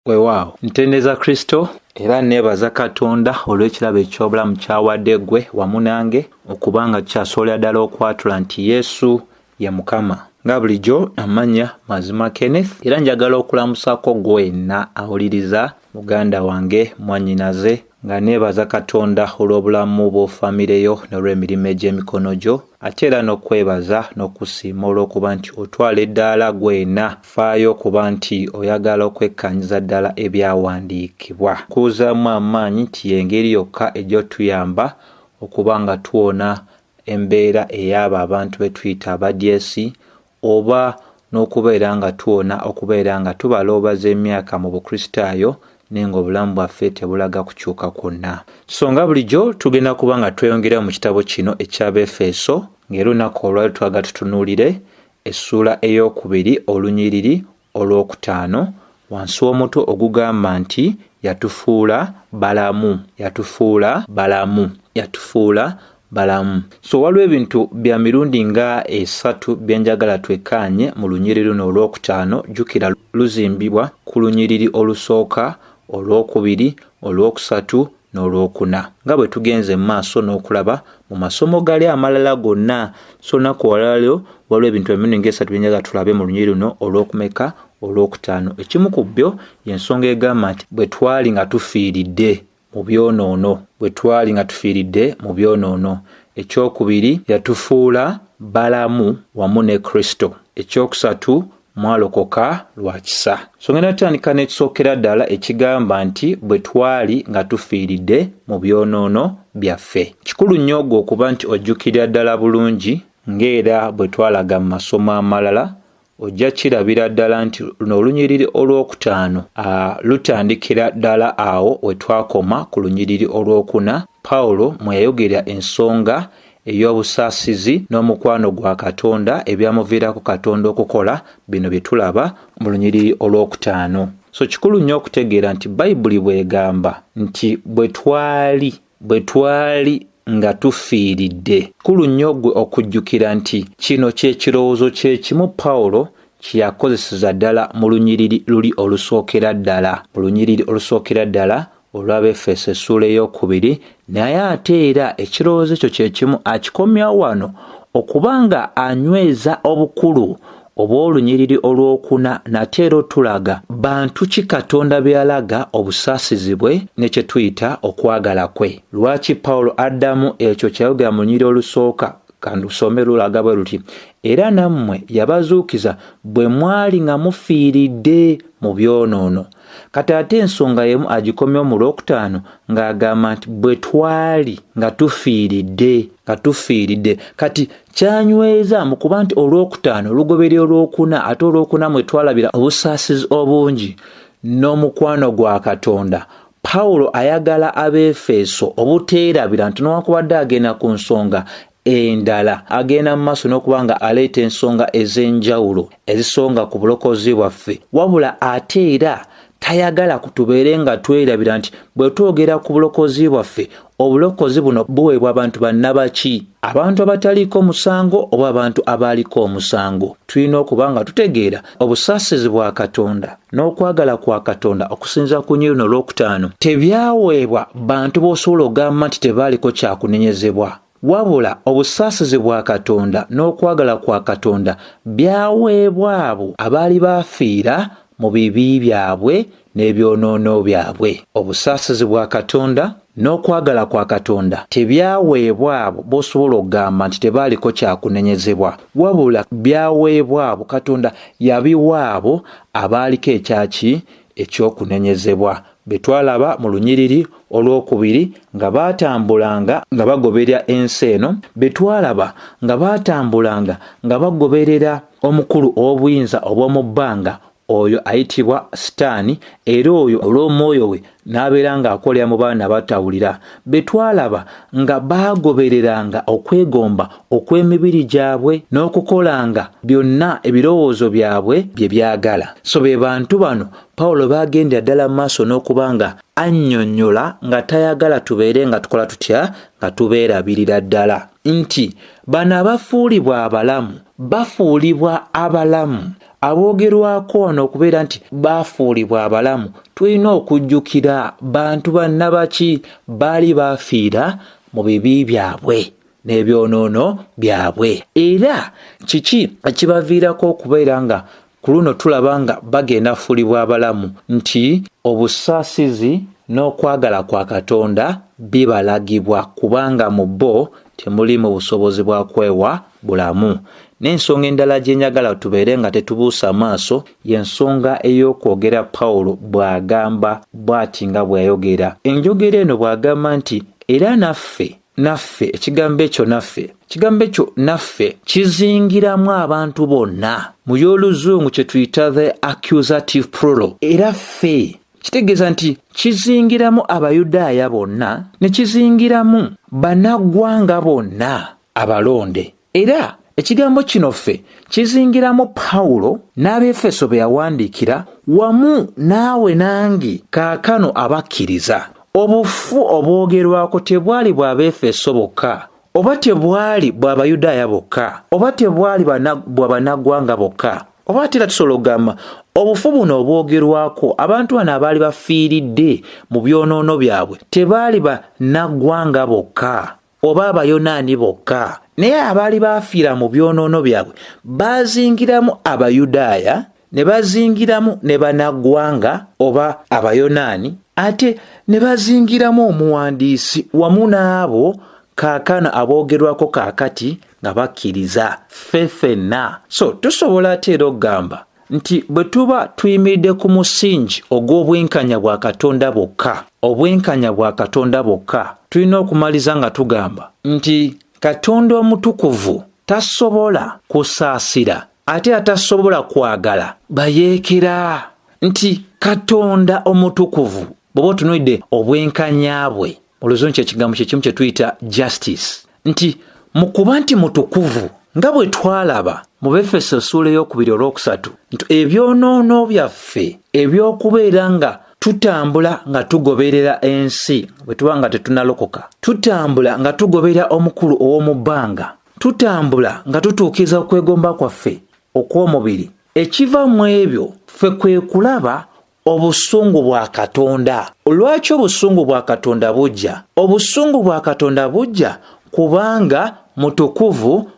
Weewaawo ntendeza Kristo era neebaza Katonda olw'ekirabo eky'obulamu kyawadde ggwe wamu nange okubanga tukyasobolera ddala okwatula nti Yesu ye Mukama. Nga bulijjo amannya Mazima Kenneth era njagala okulamusako gwenna awuliriza muganda wange mwannyinaze nga neebaza Katonda olw'obulamu bw'ofamire yo n'olw'emirimu egy'emikono gyo ate era n'okwebaza n'okusiima olw'okuba nti otwala eddaala gwenna faayo okuba nti oyagala okwekkanyiza ddala ebyawandiikibwa. Kuuzaamu amaanyi nti y'engeri yokka egy'otuyamba okuba nga tuwona embeera ey'abo abantu be tuyita abadyesi oba n'okubeera nga tuwona okubeera nga tubaloobaza emyaka mu Bukristaayo naye ng'obulamu bwaffe tebulaga kukyuka kwonna. So nga bulijjo tugenda kuba nga tweyongera mu kitabo kino eky'Abefeso ng'era olunaku olwali twaga tutunuulire essuula ey'okubiri olunyiriri olw'okutaano wansi w'omutwe ogugamba nti yatufuula balamu. So waliwo ebintu bya mirundi nga esatu byenjagala twekkaanye mu lunyiriri luno olw'okutaano. Jjukira luzimbibwa ku lunyiriri olusooka, olw'okubiri, olw'okusatu n'olwokuna. Nga bwe tugenze mu maaso n'okulaba mu masomo gali amalala gonna, so olunaku olwaleero waliwo ebintu emirundi ng'esatu byenjagala tulabe mu lunyiriri luno olw'okumeka olw'okutaano. Ekimu ku byo y'ensonga egamba nti bwe twali nga tufiiridde mu byonoono. Ekyokubiri yatufuula balamu wamu ne Kristo. Ekyokusatu mwalokoka lwa kisa. So ngenda tutandika n'ekisookera ddala ekigamba nti bwe twali nga tufiiridde mu byonoono byaffe. Kikulu nnyo ogwo okuba nti ojjukirira ddala bulungi ng'era bwe twalaga mu masomo amalala ojja kirabira ddala nti luno olunyiriri olw'okutaano lutandikira ddala awo we twakoma ku lunyiriri olw'okuna. Pawulo mwe yayogera ensonga ey'obusaasizi n'omukwano gwa Katonda ebyamuviirako Katonda okukola bino bye tulaba mu lunyiriri olw'okutaano. So kikulu nnyo okutegeera nti Bayibuli bw'egamba nti bwe twali nga tufiiridde. Kikulu nnyo gwe okujjukira nti kino ky'ekirowoozo kye kimu Pawulo kye yakozeseza ddala mu lunyiriri luli olusookera ddala olw'Abefeso essuula ey'okubiri, naye ate era ekirowoozo ekyo kye kimu akikomya wano okuba nga anyweza obukulu obw'olunyiriri olw'okuna nate era otulaga bantu ki Katonda byalaga obusaasizi bwe ne kye tuyita okwagala kwe. Lwaki Pawulo addamu ekyo kyayogera mu lunyiriri olusooka? Kandusome lulaga bwe luti era nammwe yabazuukiza bwe mwali nga mufiiridde mu byonoono. Kati ate ensonga y'emu agikomyewo mu lwokutaano ng'agamba nti bwe twali nga tufiiridde. Kati kyanyweza mu kuba nti olwokutaano lugoberera olwokuna, ate olwokuna mwe twalabira obusaasizi obungi n'omukwano gwa Katonda. Pawulo ayagala Abefeso obuteerabira nti newankubadde agenda ku nsonga endala agenda mu maaso n'okuba nga aleeta ensonga ez'enjawulo ezisonga ku bulokozi bwaffe, wabula ate era tayagala kutubeere nga twerabira nti bwe twogera ku bulokozi bwaffe, obulokozi buno buweebwa abantu bannabaki? Abantu abataliiko musango oba abantu abaaliko omusango? Tulina okuba nga tutegeera obusaasizi bwa Katonda n'okwagala kwa Katonda okusinza ku nnyiriri olw'okutaano tebyaweebwa bantu b'osobola okugamba nti tebaaliko kyakunenyezebwa, wabula obusaasizi bwa Katonda n'okwagala kwa Katonda byaweebwa abo abaali baafiira mu bibi byabwe n'ebyonoono byabwe. Obusaasizi bwa Katonda n'okwagala kwa Katonda tebyaweebwa abo b'osobola okugamba nti tebaaliko kyakunenyezebwa, wabula byaweebwa abo Katonda yabiwa abo abaaliko eky'okunenyezebwa. Be twalaba mu lunyiriri olw'okubiri nga baatambulanga nga bagoberera ensi eno, be twalaba nga baatambulanga nga bagoberera omukulu ow'obuyinza obw'omu bbanga oyo ayitibwa Sitaani, era oyo olw'omwoyo we n'abeera ng'akolera mu baana abatawulira. Be twalaba nga baagobereranga okwegomba okw'emibiri gyabwe n'okukolanga byonna ebirowoozo byabwe bye byagala. So be bantu bano Pawulo baagendera ddala mu maaso n'okuba nga annyonnyola nga tayagala tubeere nga tukola tutya, nga tubeerabirira ddala nti bano abafuulibwa abalamu bafuulibwa abalamu aboogerwako wano okubeera nti baafuulibwa abalamu tulina okujjukira bantu bannabaki baali baafiira mu bibi byabwe n'ebyonoono byabwe. Era kiki ekibaviirako okubeera nga ku luno tulaba nga bagenda fuulibwa abalamu? Nti obusaasizi n'okwagala kwa Katonda bibalagibwa kubanga mu bo temuli mu busobozi bwa kwewa bulamu. N'ensonga endala gye njagala tubeere nga tetubuusa maaso y'ensonga ey'okwogera Pawulo bw'agamba bw'ati nga bw'ayogera. Enjogera eno bw'agamba nti era naffe ekigambo ekyo naffe kizingiramu abantu bonna. Mu y'Oluzungu kye tuyita the accusative plural. Era ffe kitegeeza nti kizingiramu Abayudaaya bonna ne kizingiramu bannaggwanga bonna abalonde. Era ekigambo kino ffe kizingiramu Pawulo n'Abeefeso be yawandiikira wamu naawe nange kaakano abakkiriza. Obufu obwogerwako tebwali bw'Abeefeso bokka, oba tebwali bw'Abayudaaya bokka, oba tebwali bw'abannaggwanga bokka, oba ate era tusobola okugamba obufu buno obwogerwako abantu bano abaali bafiiridde mu byonoono byabwe tebaali bannaggwanga bokka oba Abayonaani bokka, naye abaali baafiira mu byonoono byabwe baazingiramu Abayudaaya ne bazingiramu ne bannaggwanga oba Abayonaani, ate ne bazingiramu omuwandiisi wamu n'abo kaakano aboogerwako kaakati nga bakkiriza ffenna. So tusobola ate era okugamba nti bwe tuba tuyimiridde ku musingi ogw'obwenkanya bwa Katonda bwokka, tulina okumaliza nga tugamba nti Katonda omutukuvu tasobola kusaasira ate atasobola kwagala bayeekera. Nti Katonda omutukuvu bw'oba otunuulidde obwenkanya bwe, mu Luzungu ky'ekigambo kyekimu kye tuyita justice, nti mu kuba nti mutukuvu nga bwe twalaba mu Befeso ssuula ey'okubiri olwokusatu nti ebyonoono byaffe eby'okubeera nga tutambula nga tugoberera ensi bwe tuba nga tetunalokoka, tutambula nga tugoberera omukulu ow'omu bbanga, tutambula nga tutuukiriza okwegomba kwaffe okw'omubiri, ekiva mu ebyo ffe kwe kulaba obusungu bwa Katonda. Lwaki obusungu bwa Katonda bujja? Obusungu bwa Katonda bujja kubanga mutukuvu.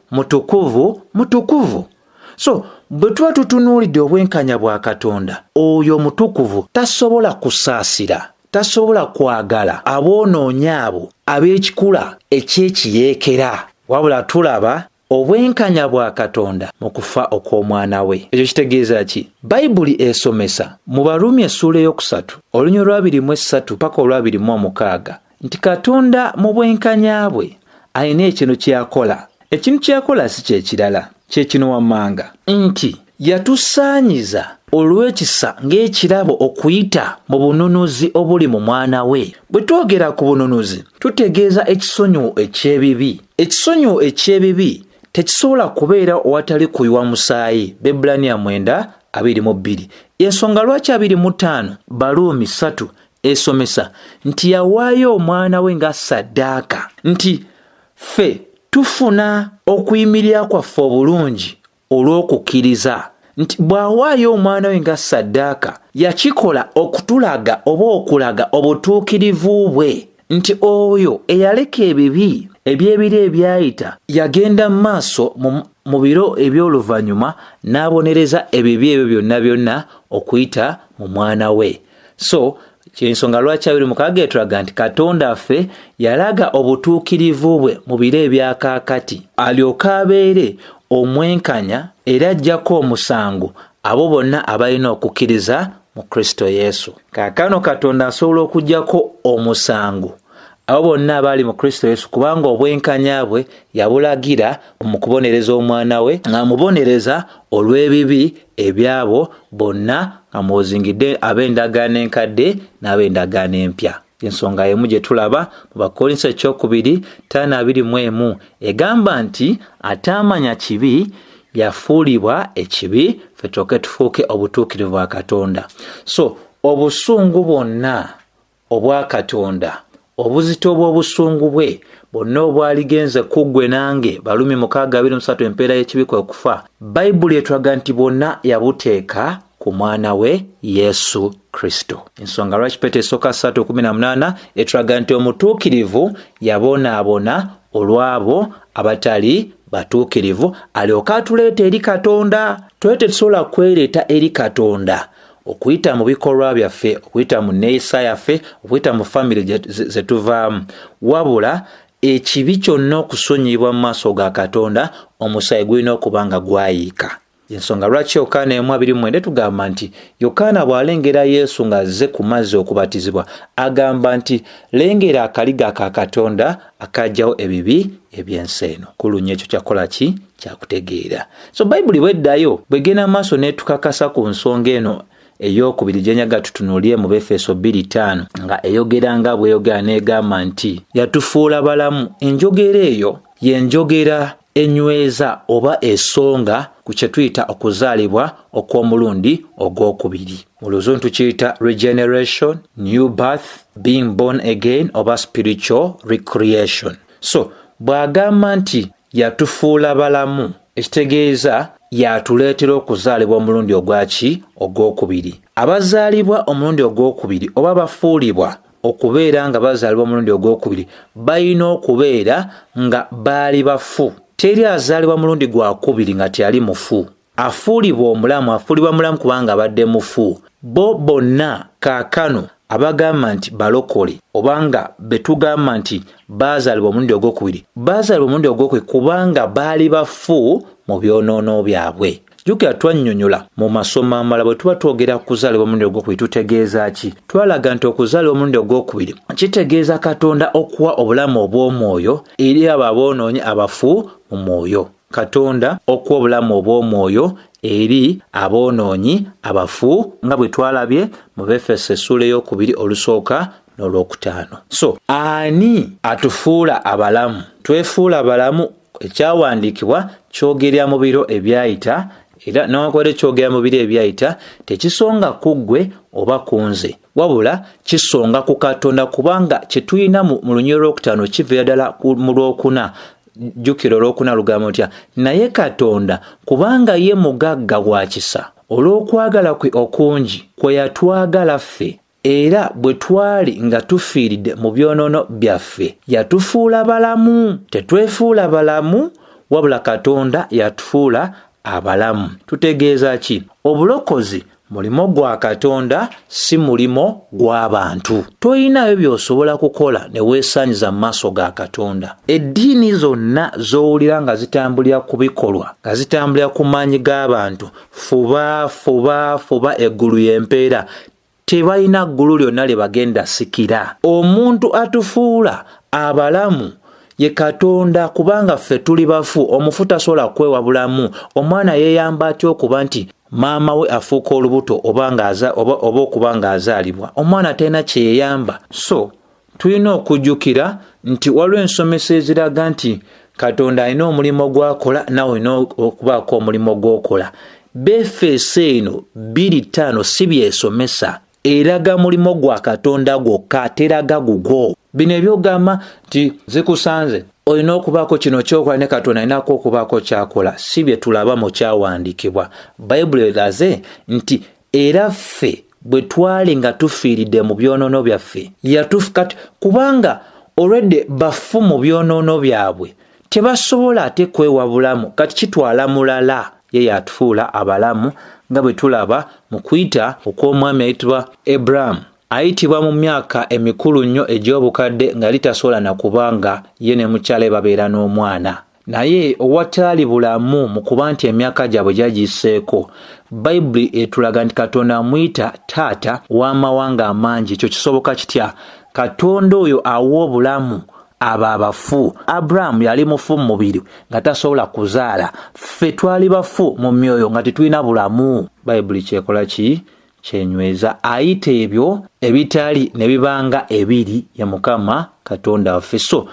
So bwe tuba tutunuulidde obwenkanya bwa Katonda, oyo mutukuvu tasobola kusaasira, tasobola kwagala aboonoonya abo ab'ekikula eky'ekiyeekera, wabula tulaba obwenkanya bwa Katonda mu kufa okw'omwana we. Ekyo kitegeeza ki? Bayibuli esomesa mu Barumi essuula ey'okusatu olunyiriri lwa 23 paka olwa 26 nti Katonda mu bwenkanya bwe alina ekintu kyakola. Ekintu kyakola si kyekirala, kye kino wammanga nti yatusaanyiza olw'ekisa ng'ekirabo okuyita mu bununuzi obuli mu mwana we. Bwe twogera ku bununuzi tutegeeza ekisonyiwo eky'ebibi. Ekisonyiwo eky'ebibi tekisobola kubeera owatali kuyiwa musaayi. Bebulaniya 9:22. Ensonga lwaki 25 Baluumi 3 esomesa nti yawaayo omwana we nga ssaddaaka, nti ffe tufuna okuyimirira kwaffe obulungi olw'okukkiriza, nti bw'awaayo omwana we nga ssaddaaka yakikola okutulaga oba okulaga obutuukirivu bwe, nti oyo eyaleka ebibi eby'ebiro ebyayita yagenda mu maaso mu biro eby'oluvannyuma n'abonereza ebibi ebyo byonna okuyita mu mwana we. So kyensonga lwaki 26 etulaga nti Katonda ffe yalaga obutuukirivu bwe mu biro ebyakaakati alyoke abeere omwenkanya era ajjako omusango abo bonna abalina okukkiriza mu Kristo Yesu. Kaakano Katonda asobola okuggyako omusango abo bonna abali mu Kristo Yesu kubanga obwenkanya bwe yabulagira mu kubonereza omwana we, ng'amubonereza olw'ebibi ebyabo bonna nga muzingidde ab'endagaano enkadde n'ab'endagaano empya. Ensonga emu gye tulaba mu Bakolinso 2:5-21 egamba nti ataamanya kibi yafuulibwa ekibi ffe tulyoke tufuuke obutuukirivu bwa Katonda. So obusungu bwonna obwa Katonda obuzito bw'obusungu bwe bonna obwaligenze ku ggwe nange Balumi 6:23 empeera y'ekibi kwe kufa, Bayibuli etulaga nti bwonna yabuteeka ku mwana we Yesu Kristo. Ensonga lwaki Peetero esooka 3:18 etulaga nti omutuukirivu yabonaabona olw'abo abatali batuukirivu alyoka atuleeta eri Katonda. Twete tusobola kwereeta eri Katonda okuyita mu bikolwa byaffe, okuyita mu neeyisa yaffe, okuyita mu famire zetuvaamu, wabula ekibi kyonna okusonyiyibwa mu maaso ga Katonda omusaayi gulina okuba nga gwayiika. Ensonga lwaki Yokaana 1:29 tugamba nti Yokaana bw'alengera Yesu ng'azze ku mazzi okubatizibwa agamba nti lengera akaliga ka Katonda akajjawo ebibi eby'ensi eno. Kulunya ekyo kyakola ki? Kyakutegeera. So Bayibuli bweddayo bwegenda maaso netukakasa ku nsonga eno ey'okubiri gyenyaga tutunuulye mu Befeso 2:5 nga eyogera nga bweyogera n'egamba nti yatufuula balamu. Enjogera eyo y'enjogera enyweza oba esonga ku kye tuyita okuzaalibwa okw'omulundi ogwokubiri. Mu Luzungu tukiyita regeneration, new birth, being born again oba spiritual recreation. So bw'agamba nti yatufuula balamu, ekitegeeza yatuleetera okuzaalibwa omulundi ogwaki? Ogwokubiri. Abazaalibwa omulundi ogwokubiri oba bafuulibwa okubeera nga bazaalibwa omulundi ogwokubiri balina okubeera nga baali bafu. Teri azaalibwa mulundi gwakubiri nga teyali mufu. Afuulibwa omulamu, afuulibwa mulamu kubanga abadde mufu. Bo bonna kaakano abagamba nti balokole obanga betugamba nti baazaalibwa omulundi ogwokubiri, baazaalibwa omulundi ogwokubiri kubanga baali bafu mu byonoono byabwe. Jjukira twannyonnyola mu masomo amala bwe tuba twogera ku kuzaalibwa omulundi ogwokubiri tutegeeza ki? Twalaga nti okuzaalibwa omulundi ogwokubiri kitegeeza Katonda okuwa obulamu obw'omwoyo eri abo aboonoonyi abafu mu mwoyo. Katonda okuwa obulamu obw'omwoyo eri aboonoonyi abafu nga bwe twalabye mu Befeso 2:1 n'olwokutaano. So ani atufuula abalamu? Twefuula abalamu. Ekyawandiikibwa kyogerera mu biro ebyayita, era newankubadde kyogera mu biro ebyayita tekisonga ku ggwe oba ku nze, wabula kisonga ku Katonda kubanga kye tulina mu lunyiriro lwokutaano kiviira ddala mu lwokuna. Jjukira olwokuna lugamba ntya? Naye Katonda kubanga ye mugagga wa kisa, olw'okwagala kwe okungi kwe yatwagala ffe, era bwe twali nga tufiiridde mu byonoono byaffe yatufuula balamu. Tetwefuula balamu wabula Katonda yatufuula abalamu. Tutegeeza ki? Obulokozi mulimo gwa Katonda, si mulimo gw'abantu. Toyinayo by'osobola kukola ne weesaanyiza mu maaso ga Katonda. Eddiini zonna z'owulira nga zitambulira ku bikolwa, nga zitambulira ku maanyi g'abantu, fuba eggulu y'empeera, tebalina ggulu lyonna lye bagenda sikira. Omuntu atufuula abalamu ye Katonda kubanga ffe tuli bafu. Omufu tasobola kwewa bulamu. Omwana yeeyamba atya okuba nti maama we afuuka olubuto oba okuba ng'azaalibwa? Omwana talina kyeyamba. So tulina okujjukira nti waliwo ensomesa eziraga nti Katonda alina omulimu gw'akola, nawe olina okubaako omulimu gw'okola. Befeso eno 2:5 si byesomesa, eraga mulimu gwa Katonda gwokka, teraga gugwo. Bino ebyogamba nti zikusanze olina okubaako kino kyokola ne Katonda alinaako okubaako kyakola, si bye tulaba mu kyawandiikibwa. Bayibuli eraze nti era ffe bwe twali nga tufiiridde mu byonoono byaffe yatufukati, kubanga olwedde bafu mu byonoono byabwe tebasobola ate kwewa bulamu, kati kitwala mulala. Ye yatufuula abalamu nga bwe tulaba mu kuyita okw'omwami ayitibwa Abraham. Ayitibwa mu myaka emikulu nnyo egy'obukadde nga litasobola na kubanga ye ne mukyala babeera n'omwana. Naye owataali bulamu mu kuba nti emyaka gyabwe gyagiseeko, Bayibuli etulaga nti Katonda amuyita taata w'amawanga amangi. Ekyo kisoboka kitya? Katonda oyo awa obulamu abo abafu. Abraham yali mufu mu mubiri nga tasobola kuzaala. Ffe twali bafu mu myoyo nga tetulina bulamu. Bayibuli kyekola ki? Kyenyweza. Ayita ebyo ebitali ne bibanga ebiri ya Mukama Katonda waffe. So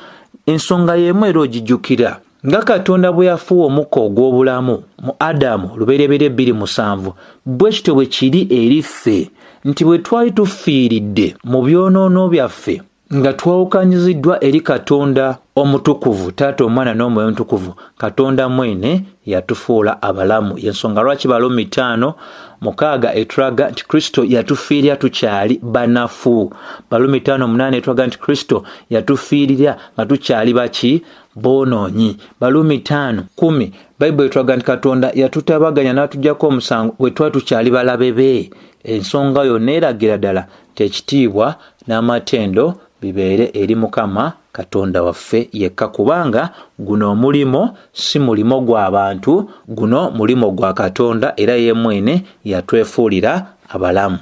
ensonga y'emu era ogijjukira nga Katonda bwe yafuwa omukka ogw'obulamu mu Adamu lubereberye 2:7, bwe kityo bwe kiri eri ffe nti bwe twali tufiiridde mu byonoono byaffe nga twawukanyiziddwa eri Katonda omutukuvu, Taata, Omwana n'Omwoyo Omutukuvu. Katonda mwene yatufuula abalamu. Yensonga lwaki Barumi 5:6 etulaga nti Kristo yatufiirira tukyali banafu. Barumi 5:8 etulaga nti Kristo yatufiirira nga tukyali baki? Boonoonyi. Barumi 5:10 Bayibuli etulaga nti Katonda yatutabaganya n'atuggyako omusango bwe twali tukyali balabe be. Ensonga yonna eragira ddala tekitiibwa n'amatendo bibeere eri Mukama Katonda waffe yekka, kubanga guno omulimo si mulimo gw'abantu, guno mulimo gwa Katonda, era ye mwene yatwefuulira abalamu.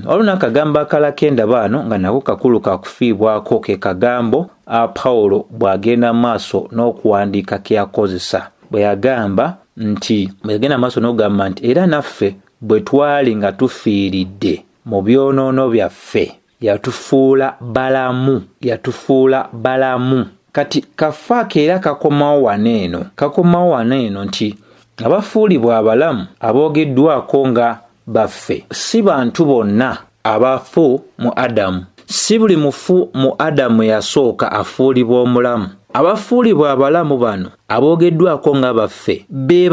Oluna akagambo akalala kendaba wano nga nako kakulu kakufiibwako, ke kagambo Pawulo bw'agenda maaso n'okuwandiika ke yakozesa, bwe yagamba nti era naffe bwe twali nga tufiiridde mu byonoono byaffe yatufuula balamu. Kati kafaako era kakomawo wano eno nti abafuulibwa abalamu aboogeddwako nga baffe si bantu bonna abafu mu Adamu. Si buli mufu mu Adamu yasooka afuulibwa omulamu. Abafuulibwa abalamu bano aboogeddwako nga baffe be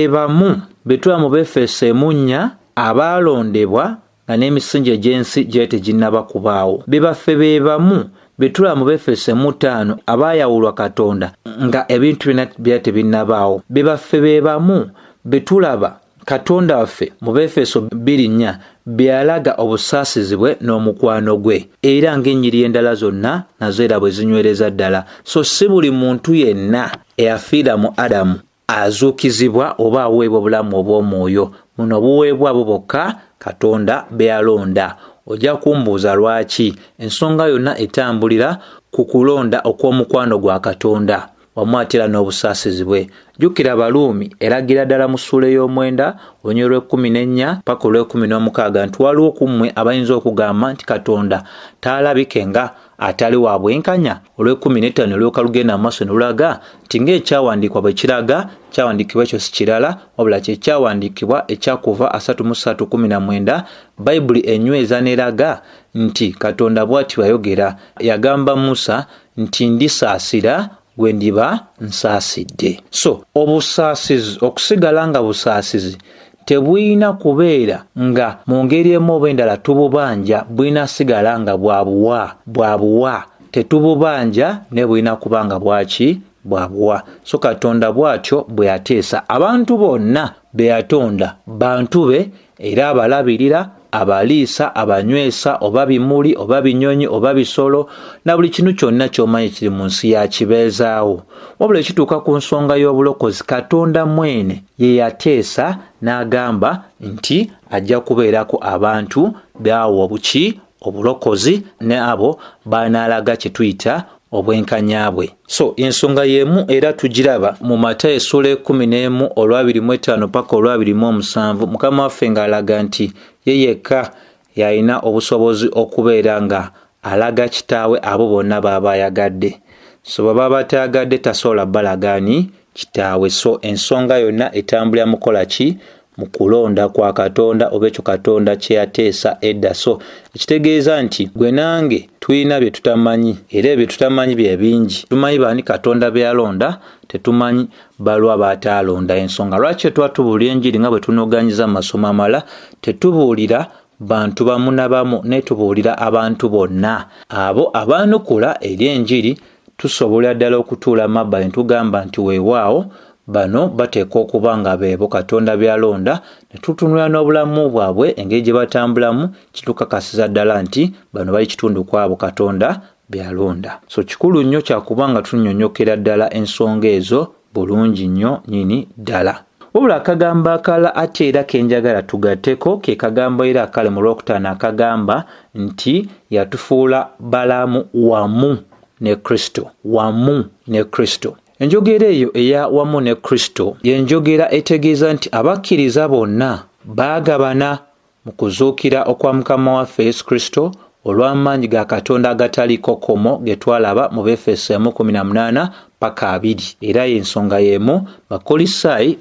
bamu be tulamu Befeso 4 abaalondebwa nga n'emisingi egy'ensi gye teginnaba kubaawo. Baffe be bamu be tulamu Befeso 5 abaayawulwa Katonda nga ebintu byonna tebinnabaawo. Baffe be bamu be tulaba Katonda waffe mu Befeso 2:4 byalaga obusaasizi bwe n'omukwano gwe, era ng'ennyiri endala zonna nazo era bwe zinywereza ddala. So si buli muntu yenna eyafiira mu Adamu azuukizibwa oba aweebwa obulamu obw'omwoyo. Muno buweebwa abo bokka Katonda be yalonda. Ojja kumbuuza lwaki? Ensonga yonna etambulira ku kulonda okw'omukwano gwa Katonda wamu ate n'obusaasizi bwe. Jjukira Baluumi eragira ddala mu ssuula ey'omwenda olunyiriri lw'e14 paka olw'e16 nti waliwo ku mmwe abayinza okugamba nti Katonda taalabike nga atali wa bwenkanya. Olw'e15 olyoka lugenda mu maaso ne lulaga nti ng'ekyawandiikibwa bwe kiraga, kyawandiikibwa ekyo si kirala wabula kye kyawandiikibwa ekyakuva 33:19. Bayibuli enyweza n'eraga nti Katonda bw'ati bw'ayogera, yagamba Musa nti ndisaasira gwe ndiba nsaasidde. So obusaasizi, okusigala nga busaasizi tebulina kubeera nga mu ngeri emu oba endala tububanja, bulina sigala nga bwabuwa. Tetububanja ne bulina kubanga bwabuwa. So Katonda bw'atyo bwe yateesa abantu bonna be yatonda bantu be, era abalabirira, abaliisa, abanywesa, oba bimuli oba binyonyi oba bisolo na buli kintu kyonna ky'omanyi kiri mu nsi yakibeezaawo. Wabula ekituuka ku nsonga y'obulokozi, Katonda mwene ye yateesa n'agamba nti ajja kubeerako abantu baawo obulokozi ne abo banaalaga kye tuyita obwenkanya bwe. So ensonga y'emu era tugiraba mu Matayo 11:25 paka 27. Mukama waffe ng'alaga nti ye yekka yalina obusobozi okubeera nga alaga kitaawe abo bonna baba ayagadde. So baba batayagadde tasobola balagaani kitaawe. So ensonga yonna etambulira mukola ki? Mu kulonda kwa Katonda oba ekyo Katonda kye yateesa edda. So ekitegeeza nti gwe nange tulina bye tutamanyi, era bye tutamanyi bye bingi. Tumanyi baani Katonda be yalonda, tetumanyi balwa bataalonda. Ensonga lwaki tubuulira enjiri nga bwe tunoganyiza masomo amala, tetubuulira bantu bamu na bamu, ne tubuulira abantu bonna abo abaanukula eri enjiri. Tusobola ddala okutuula mabbali ntugamba nti weewaawo bano bateekwa okuba nga beebo Katonda byalonda, ne tutunula n'obulamu bwabwe engeri gye batambulamu kitukakasiza ddala nti bano bali kitundu kwabo Katonda byalonda. So kikulu nnyo kyakubanga tunnyonnyokera ddala ensonga ezo bulungi nnyo nyini ddala. Wabula akagambo akalala ate era kenjagala tugatteko ke kagambo era akale mu Lwokutaano akagamba nti yatufuula balamu wamu ne Kristo. Enjogera eyo eya wamu ne Kristo y'enjogera etegeeza nti abakkiriza bonna baagabana mu kuzuukira okwa Mukama waffe Yesu Kristo olw'amaanyi ga Katonda agataliiko kkomo ge twalaba mu Befeso 1:18 paka 2. Era y'ensonga y'emu Bakolisaayi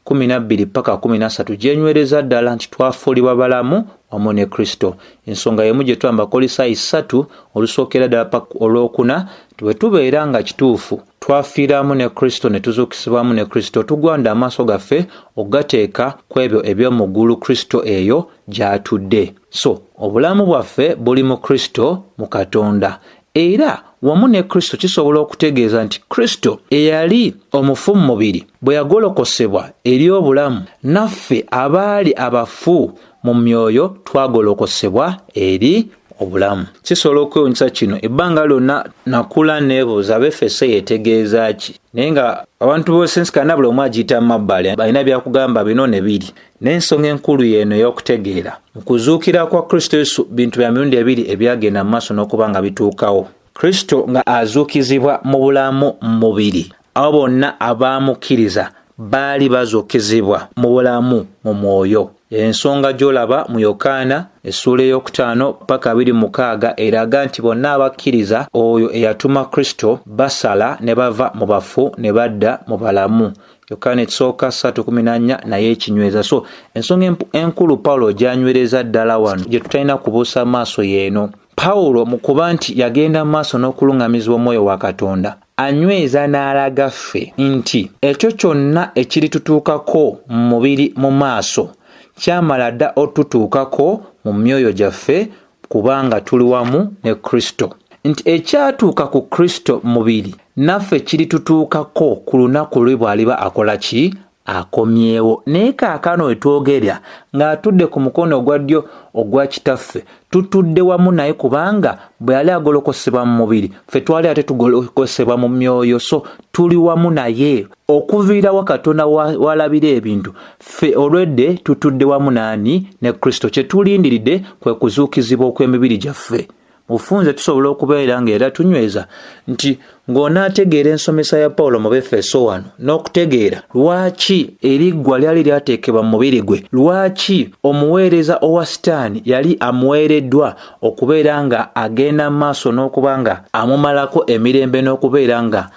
12 paka 13 gyenywereza ddala nti twafuulibwa balamu wamu ne Kristo. Ensonga yemu gye twamba Kolosaayi 3 olusookera ddala paka olwokuna bwe tubeera nga kituufu twafiiramu ne Kristo ne tuzuukisibwamu ne Kristo, tugwanda amaaso gaffe okugateeka ku ebyo eby'omu ggulu Kristo eyo gy'atudde. So obulamu bwaffe buli mu Kristo mu Katonda, era wamu ne Kristo kisobola okutegeeza nti Kristo eyali omufu mu mubiri bwe yagolokosebwa eri obulamu, naffe abaali abafu mu myoyo twagolokosebwa eri obulamu. Kisobola okwewuunyisa kino, ebbanga lyonna nakula neebuuza Abefeso yeetegeeza ki, naye nga abantu b'osensikana buli omu agiyita mabbali, balina byakugamba bino ne biri. N'ensonga enkulu y'eno ey'okutegeera mu kuzuukira kwa Kristo Yesu bintu bya mirundi ebiri ebyagenda mu maaso n'okuba nga bituukawo. Kristo nga azuukizibwa mu bulamu mubiri, abo bonna abaamukkiriza baali bazuukizibwa mu bulamu mu mwoyo. Ensonga gy'olaba mu Yokaana essuula ey'okutaano paka 26 eraga nti bonna abakkiriza oyo eyatuma Kristo basala ne bava mu bafu ne badda mu balamu. Yokaana 3:14 naye ekinyweza. So ensonga enkulu Pawulo gy'anywereza ddala wano gye tutalina kubuusa maaso y'eno. Pawulo mu kuba nti yagenda maaso n'okuluŋŋamizibwa omwoyo wa Katonda anyweza n'alaga ffe nti ekyo kyonna ekiritutuukako mu mubiri mu maaso kyamala dda otutuukako mu myoyo gyaffe kubanga tuli wamu ne Kristo. Nti ekyatuuka ku Kristo mubiri naffe kiritutuukako ku lunaku lwe bw'aliba akola ki? Akomyewo. Naye kaakano wetwogerya ng'atudde ku mukono ogwa ddyo ogwa Kitaffe, tutudde wamu naye kubanga bwe yali agolokosebwa mu mubiri ffe twali ate tugolokosebwa mu myoyo, so tuli wamu naye. Okuviirawo Katonda walabira ebintu, ffe olwedde tutudde wamu naani? Ne Kristo. Kye tulindiridde kwe kuzuukizibwa okw'emibiri gyaffe. Mufunze tusobola okubeera ng'era tunyweza nti ng'onaategeera ensomesa ya Pawulo mu Befeso 1 n'okutegeera lwaki eriggwa lyali lyateekebwa mu mubiri gwe, lwaki omuweereza owa Sitaani yali amuweereddwa okubeera nga agenda mu maaso n'okuba nga amumalako emirembe n'okubeera nga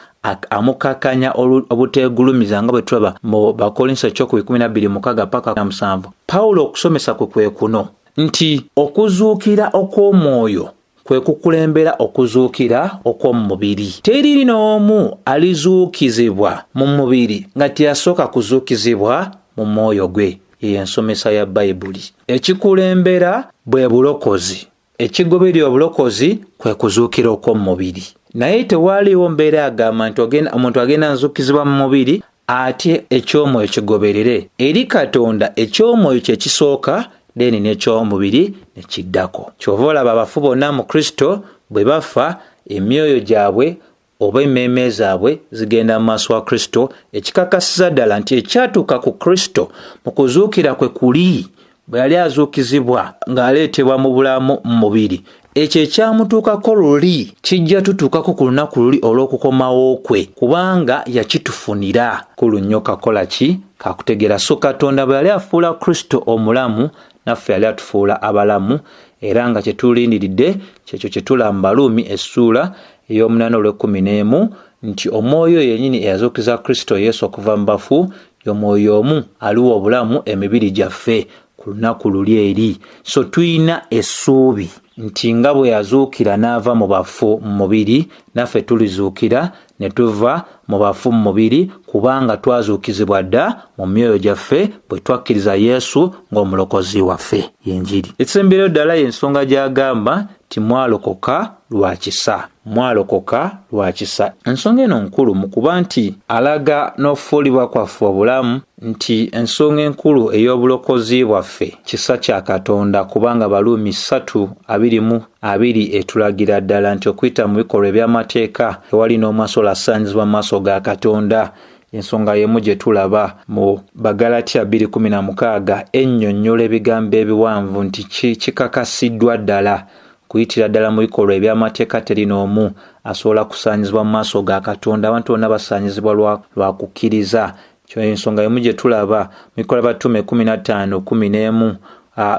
amukakanya obuteegulumiza nga bwe tulaba mu Bakolinso 12:6 paka 7. Pawulo okusomesa kwe kuno nti okuzuukira okw'omwoyo kwe kukulembera okuzuukira okw'omu mubiri. Teri n'omu alizuukizibwa mu mubiri nga teyasooka kuzuukizibwa mu mwoyo gwe. Ye ensomesa ya Bayibuli. Ekikulembera bwe bulokozi, ekigoberera obulokozi kwe kuzuukira okw'omu mubiri. Naye tewaaliwo mbeera yagamba nti omuntu agenda nzuukizibwa mu mubiri ate eky'omwoyo kigoberere. Eri Katonda eky'omwoyo kye kisooka, deni n'eky'omubiri ne kiddako. Kyova olaba abafu bonna mu Kristo bwe bafa, emyoyo gyabwe oba emmeeme zaabwe zigenda mu maaso wa Kristo, ekikakasiza ddala nti ekyatuuka ku Kristo mu kuzuukira kwe kuli bwe yali azuukizibwa ng'aleetebwa mu bulamu mu mubiri. Ekyo ekyamutuukako luli kijja tutuukako ku lunaku luli olw'okukomawo kwe, kubanga yakitufunira. Kulu nnyo kakola ki? Kakutegeera. So Katonda bwe yali afuula Kristo omulamu, naffe yali atufuula abalamu, era nga kyetulindiridde kyekyo kye tulaba mu Baluumi essuula ey'omunana nti omwoyo yennyini eyazuukiza Kristo Yesu okuva mu bafu y'omwoyo omu aliwa obulamu emibiri gyaffe ku lunaku luli eri. So tuyina essuubi nti nga bwe yazuukira n'ava mu bafu mu mubiri, naffe tulizuukira ne tuva mu bafu mu mubiri, kubanga twazuukizibwa dda mu myoyo gyaffe bwe twakkiriza Yesu ng'omulokozi waffe. Yenjiri ekisemberayo ddala y'ensonga gy'agamba nti mwalokoka lwa kisa. Mwalokoka lwa kisa. Ensonga eno nkulu mu kuba nti alaga n'ofuulibwa kwaffe obulamu, nti ensonga enkulu ey'obulokozi bwaffe kisa kya Katonda, kubanga Baluumi 3:22 etulagira ddala nti okuyita mu bikolwa eby'amateeka tewali n'omu asobola kusaanyizibwa mu maaso ga Katonda. Ensonga y'emu gye tulaba mu Bagalatiya 2:16 ennyonnyola ebigambo ebiwanvu nti kikakasiddwa ddala kuyitira ddala mu bikolwa eby'amateeka teri n'omu asobola kusaanyizibwa mu maaso ga Katonda. Abantu bonna basaanyizibwa lwa kukkiriza. Kyo ensonga y'emu gye tulaba mu bikolwa by'Abatume 15:11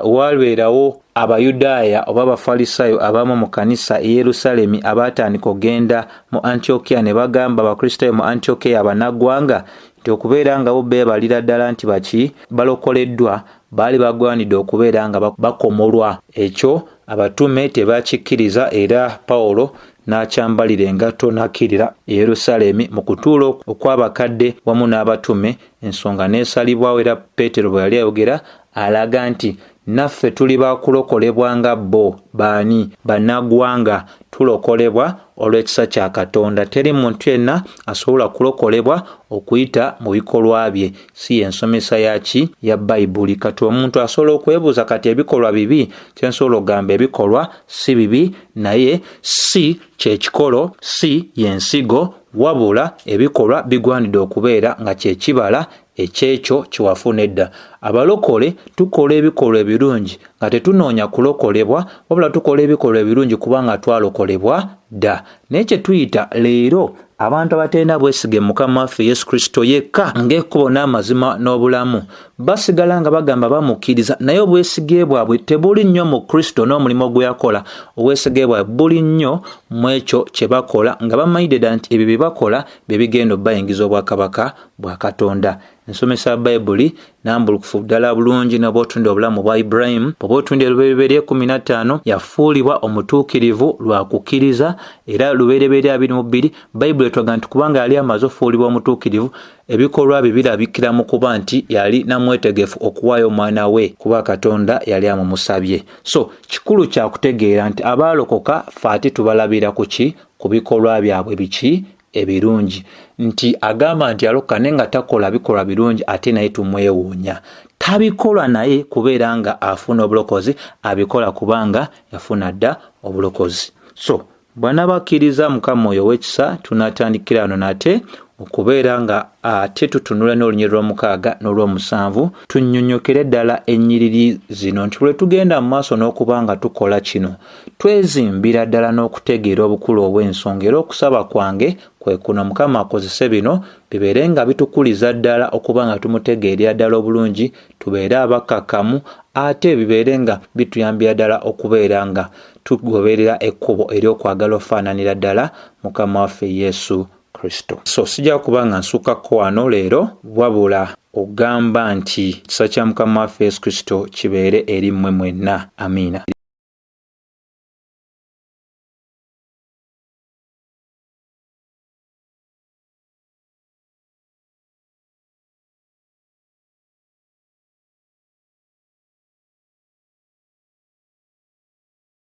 walwerawo Abayudaaya oba Abafalisaayo abamu mu kanisa e Yerusaalemi abaatandika ogenda mu Antiokiya ne bagamba Abakristaayo mu Antiokiya abanaggwanga nti okubeera nga bo beebalira ddala nti baki balokoleddwa baali bagwanidde okubeera nga bakomolwa. Ekyo abatume tebakikkiriza era Pawulo n'akyambalira engatto n'akkirira e Yerusaalemi mu kutuula okw'abakadde wamu n'abatume. Ensonga n'esalibwawo era Peetero bwe yali ayogera alaga nti naffe tuli bakulokolebwa nga bo. Baani? Bannaggwanga. Tulokolebwa olw'ekisa kya Katonda. Teri muntu yenna asobola kulokolebwa okuyita mu bikolwa bye, si ensomesa yaki ya Bayibuli. Kati omuntu asobola okwebuuza kati ebikolwa bibi, kyensobola okugamba ebikolwa si bibi, naye si kyekikolo, si yensigo, wabula ebikolwa bigwanidde okubeera nga kyekibala ekyekyo kiwafuna edda. Abalokole tukola ebikolwa ebirungi nga tetunoonya kulokolebwa, wabula tukola ebikolwa ebirungi kubanga twalokolebwa dda. Naye kye tuyita leero abantu abatenda bwesige Mukama waffe Yesu Kristo yekka ng'ekkubo n'amazima n'obulamu basigala nga bagamba bamukkiriza, naye obwesige bwabwe tebuli nnyo mu Kristo n'omulimu gwe yakola. Obwesige bwabwe buli nnyo mu ekyo kye bakola nga bamanyidde ddala nti ebyo bye bakola bye bigenda obbayingiza obwakabaka bwa Katonda. Ensomesa ya Bayibuli nambulukufu ddala bulungi n'oba otunda obulamu bwa Ibulayimu. Bw'oba otunda Lubereberye 15 yafuulibwa omutuukirivu lwa kukkiriza, era Lubereberye 22 Bayibuli etwaga nti kubanga yali amaze ofuulibwa omutuukirivu ebikolwa bye birabikira mu kuba nti yali namwetegefu okuwaayo omwana we kuba Katonda yali amumusabye. So kikulu kya kutegeera nti abaalokoka ffe ate tubalabira ku ki? Ku bikolwa byabwe biki? Ebirungi. Nti agamba nti alokoka naye nga takola bikolwa birungi ate naye tumwewuunya. Tabikola naye kubeera nga afuna obulokozi, abikola kubanga yafuna dda obulokozi. So bw'anabakkiriza Mukama oyo w'ekisa tunatandikira ano nate okubeera nga ate tutunula n'olunyiriri lw'omukaaga n'olw'omusanvu tunnyonnyokere ddala ennyiriri zino nti bwe tugenda mu maaso n'okuba nga tukola kino twezimbira ddala n'okutegeera obukulu obw'ensonga, era okusaba kwange kwe kuno Mukama akozese bino bibeere nga bitukuliza ddala okuba nga tumutegeerera ddala obulungi, tubeere abakkakkamu, ate bibeere nga bituyambira ddala okubeera nga tugoberera ekkubo ery'okwagala ofaananira ddala Mukama waffe Yesu Kristo. So sijja kuba nga nsukako wano leero, wabula ogamba nti ekisa kya Mukama waffe Yesu Kristo kibeere eri mmwe mwenna. Amiina.